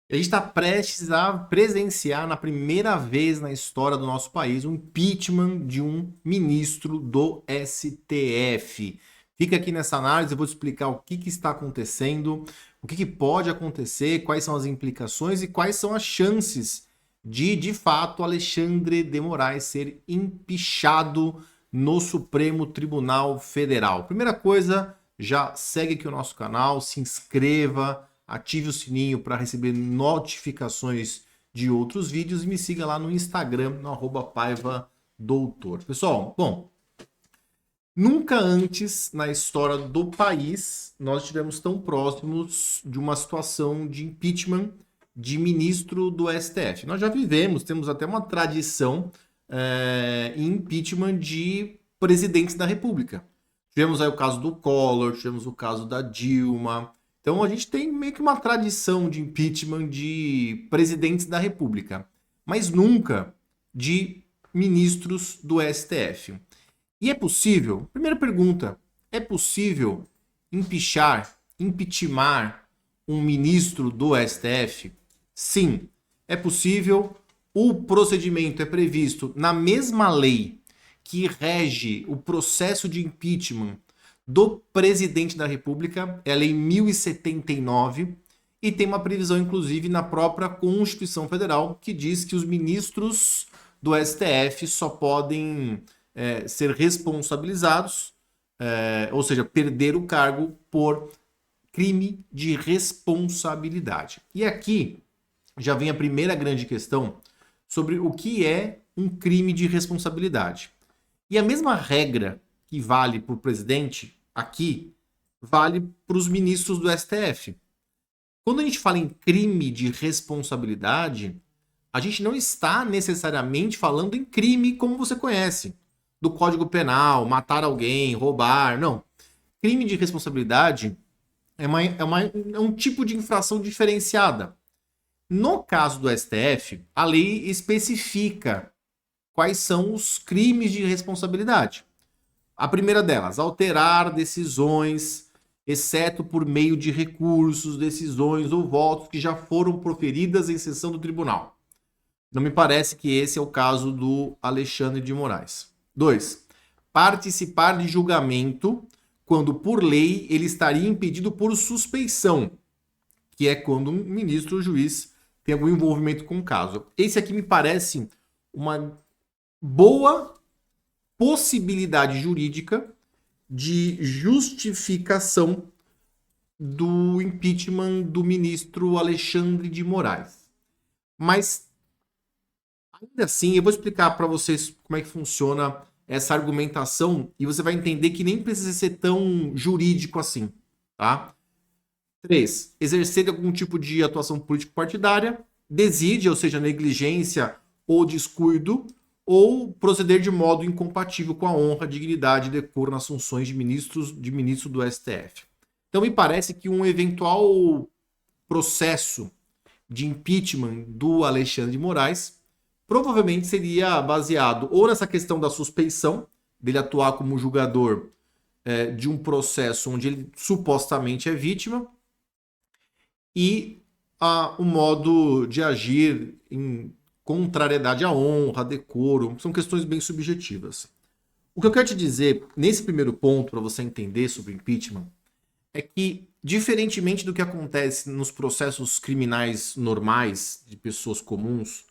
A gente está prestes a presenciar, na primeira vez na história do nosso país, um impeachment de um ministro do STF. Fica aqui nessa análise, eu vou te explicar o que está acontecendo, o que pode acontecer, quais são as implicações e quais são as chances de fato, Alexandre de Moraes ser empichado no Supremo Tribunal Federal. Primeira coisa, já segue aqui o nosso canal, se inscreva, ative o sininho para receber notificações de outros vídeos e me siga lá no Instagram, no @paivadoutor. Pessoal, bom, nunca antes na história do país nós estivemos tão próximos de uma situação de impeachment de ministro do STF. Nós já vivemos, temos até uma tradição em impeachment de presidentes da República. Tivemos aí o caso do Collor, tivemos o caso da Dilma. Então a gente tem meio que uma tradição de impeachment de presidentes da República, mas nunca de ministros do STF. E é possível? Primeira pergunta: é possível impeachment um ministro do STF? Sim, é possível. O procedimento é previsto na mesma lei que rege o processo de impeachment do presidente da República, é a Lei 1079, e tem uma previsão, inclusive, na própria Constituição Federal, que diz que os ministros do STF só podem ser responsabilizados, ou seja, perder o cargo por crime de responsabilidade. E aqui já vem a primeira grande questão sobre o que é um crime de responsabilidade. E a mesma regra que vale para o presidente, aqui, vale para os ministros do STF. Quando a gente fala em crime de responsabilidade, a gente não está necessariamente falando em crime como você conhece, do Código Penal, matar alguém, roubar, não. Crime de responsabilidade é um tipo de infração diferenciada. No caso do STF, a lei especifica quais são os crimes de responsabilidade. A primeira delas, alterar decisões, exceto por meio de recursos, decisões ou votos que já foram proferidas em sessão do tribunal. Não me parece que esse é o caso do Alexandre de Moraes. 2. Participar de julgamento quando, por lei, ele estaria impedido por suspeição, que é quando um ministro ou juiz tem algum envolvimento com o caso. Esse aqui me parece uma boa possibilidade jurídica de justificação do impeachment do ministro Alexandre de Moraes. Mas, ainda assim, eu vou explicar para vocês como é que funciona essa argumentação e você vai entender que nem precisa ser tão jurídico assim, tá? 3. Exercer algum tipo de atuação político-partidária, desídia, ou seja, negligência ou descuido, ou proceder de modo incompatível com a honra, dignidade e decoro nas funções de ministro do STF. Então me parece que um eventual processo de impeachment do Alexandre de Moraes provavelmente seria baseado ou nessa questão da suspeição, dele atuar como julgador de um processo onde ele supostamente é vítima, e o modo de agir em contrariedade à honra, decoro, são questões bem subjetivas. O que eu quero te dizer nesse primeiro ponto, para você entender sobre impeachment, é que, diferentemente do que acontece nos processos criminais normais de pessoas comuns,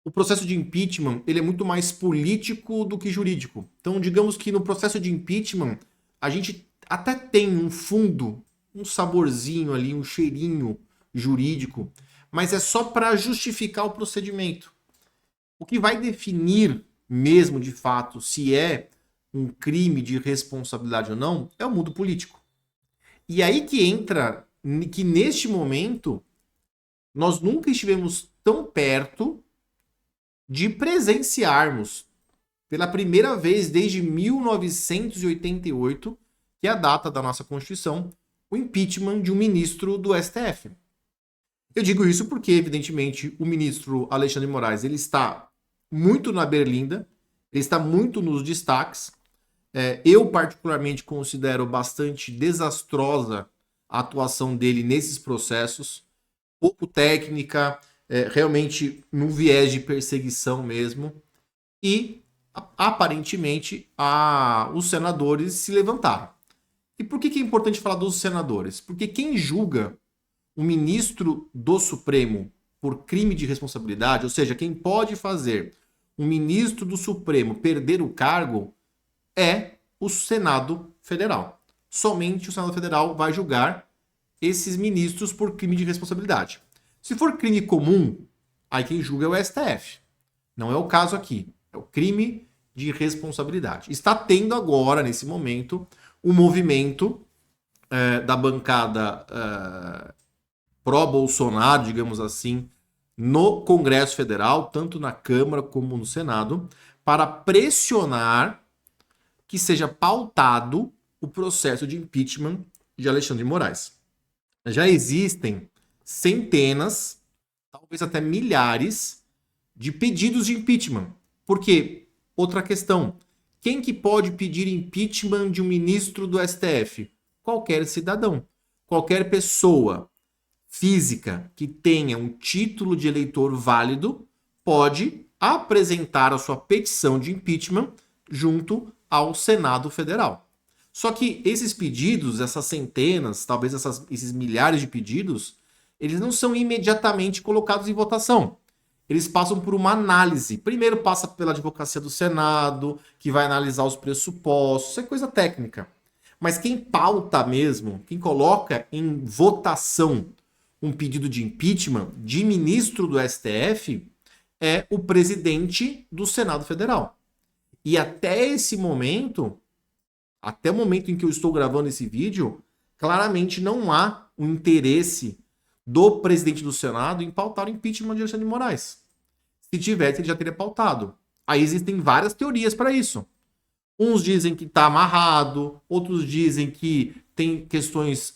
o processo de impeachment ele é muito mais político do que jurídico. Então, digamos que no processo de impeachment, a gente até tem um fundo, um saborzinho ali, um cheirinho jurídico, mas é só para justificar o procedimento. O que vai definir mesmo de fato se é um crime de responsabilidade ou não é o mundo político. E aí que entra que neste momento nós nunca estivemos tão perto de presenciarmos pela primeira vez desde 1988, que é a data da nossa Constituição, o impeachment de um ministro do STF. Eu digo isso porque, evidentemente, o ministro Alexandre de Moraes ele está muito na berlinda, ele está muito nos destaques. Eu, particularmente, considero bastante desastrosa a atuação dele nesses processos. pouco técnica, realmente no viés de perseguição mesmo. E aparentemente os senadores se levantaram. E por que é importante falar dos senadores? Porque quem julga o ministro do Supremo por crime de responsabilidade, ou seja, quem pode fazer um ministro do Supremo perder o cargo, é o Senado Federal. Somente o Senado Federal vai julgar esses ministros por crime de responsabilidade. Se for crime comum, aí quem julga é o STF. Não é o caso aqui. É o crime de responsabilidade. Está tendo agora, nesse momento, um movimento da bancada pró-Bolsonaro, digamos assim, no Congresso Federal, tanto na Câmara como no Senado, para pressionar que seja pautado o processo de impeachment de Alexandre de Moraes. Já existem centenas, talvez até milhares, de pedidos de impeachment. Porque, outra questão, quem que pode pedir impeachment de um ministro do STF? Qualquer cidadão, qualquer pessoa física que tenha um título de eleitor válido pode apresentar a sua petição de impeachment junto ao Senado Federal. Só que esses pedidos, essas centenas, talvez esses milhares de pedidos, eles não são imediatamente colocados em votação. Eles passam por uma análise. Primeiro passa pela advocacia do Senado, que vai analisar os pressupostos, isso é coisa técnica. Mas quem pauta mesmo, quem coloca em votação um pedido de impeachment de ministro do STF é o presidente do Senado Federal. E até esse momento, até o momento em que eu estou gravando esse vídeo, claramente não há um interesse do presidente do Senado em pautar o impeachment de Alexandre de Moraes. Se tivesse, ele já teria pautado. Aí existem várias teorias para isso. Uns dizem que está amarrado, outros dizem que tem questões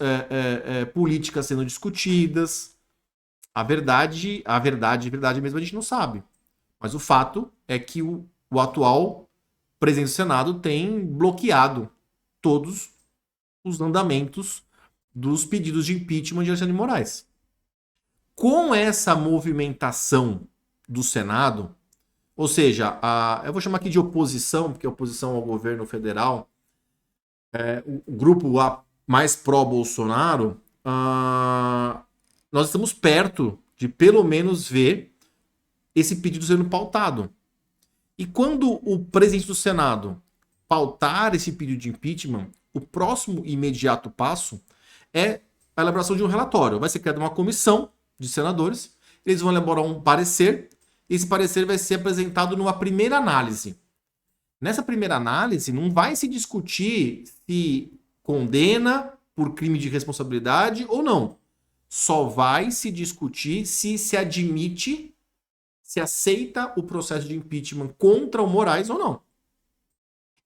políticas sendo discutidas. A verdade mesmo a gente não sabe. Mas o fato é que o atual presidente do Senado tem bloqueado todos os andamentos dos pedidos de impeachment de Alexandre de Moraes. Com essa movimentação do Senado, ou seja, eu vou chamar aqui de oposição, porque a oposição ao governo federal, o grupo mais pró-Bolsonaro, nós estamos perto de pelo menos ver esse pedido sendo pautado. E quando o presidente do Senado pautar esse pedido de impeachment, o próximo imediato passo é a elaboração de um relatório. Vai ser criada uma comissão de senadores, eles vão elaborar um parecer, esse parecer vai ser apresentado numa primeira análise. Nessa primeira análise, não vai se discutir se condena por crime de responsabilidade ou não. Só vai se discutir se admite, se aceita o processo de impeachment contra o Moraes ou não.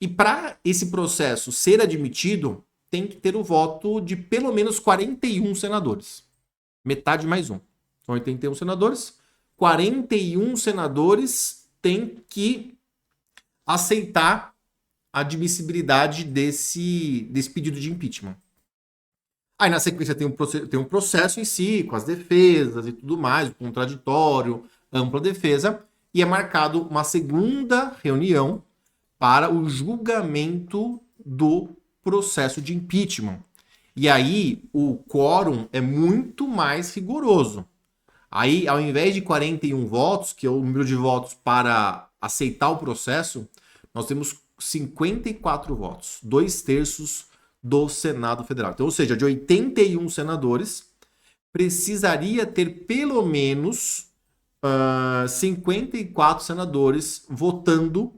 E para esse processo ser admitido, tem que ter o voto de pelo menos 41 senadores. Metade mais um. São 81 senadores. 41 senadores têm que aceitar a admissibilidade desse pedido de impeachment. Aí na sequência tem um processo em si, com as defesas e tudo mais, o contraditório, ampla defesa, e é marcado uma segunda reunião para o julgamento do processo de impeachment. E aí o quórum é muito mais rigoroso. Aí, ao invés de 41 votos, que é o número de votos para aceitar o processo, nós temos 54 votos, 2/3 do Senado Federal. Então, ou seja, de 81 senadores, precisaria ter pelo menos 54 senadores votando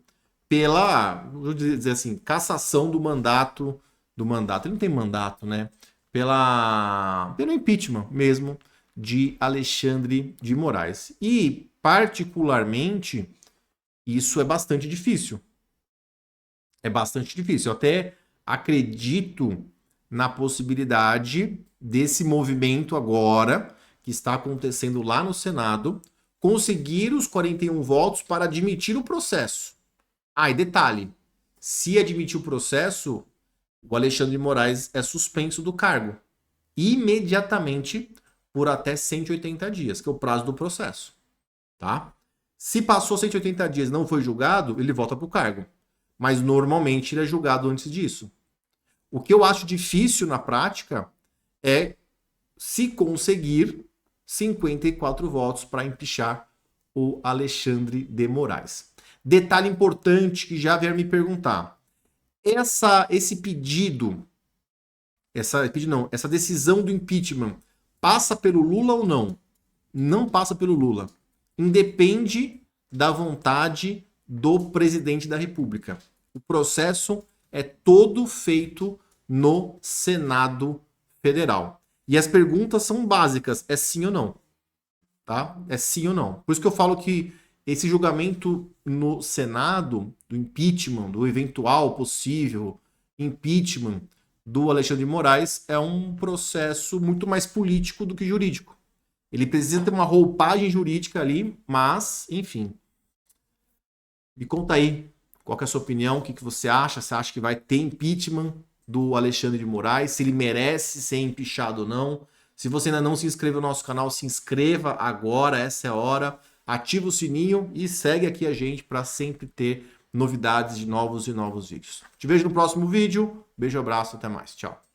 pela, vou dizer assim, cassação do mandato. Ele não tem mandato, né? Pelo impeachment mesmo de Alexandre de Moraes. E, particularmente, isso é bastante difícil. É bastante difícil. Eu até acredito na possibilidade desse movimento agora, que está acontecendo lá no Senado, conseguir os 41 votos para admitir o processo. E detalhe, se admitir o processo, o Alexandre de Moraes é suspenso do cargo imediatamente, por até 180 dias, que é o prazo do processo, tá? Se passou 180 dias e não foi julgado, ele volta para o cargo. Mas normalmente ele é julgado antes disso. O que eu acho difícil na prática é se conseguir 54 votos para empichar o Alexandre de Moraes. Detalhe importante que já vieram me perguntar. Esse pedido, essa decisão do impeachment passa pelo Lula ou não? Não passa pelo Lula. Independe da vontade do presidente da República. O processo é todo feito no Senado Federal. E as perguntas são básicas, é sim ou não? Tá? É sim ou não. Por isso que eu falo que esse julgamento no Senado, do impeachment, do eventual possível impeachment do Alexandre de Moraes, é um processo muito mais político do que jurídico. Ele precisa ter uma roupagem jurídica ali, mas, enfim. Me conta aí, qual que é a sua opinião, o que você acha? Você acha que vai ter impeachment do Alexandre de Moraes? Se ele merece ser impeachado ou não? Se você ainda não se inscreveu no nosso canal, se inscreva agora, essa é a hora. Ativa o sininho e segue aqui a gente para sempre ter novidades de novos e novos vídeos. Te vejo no próximo vídeo. Beijo, abraço, até mais. Tchau.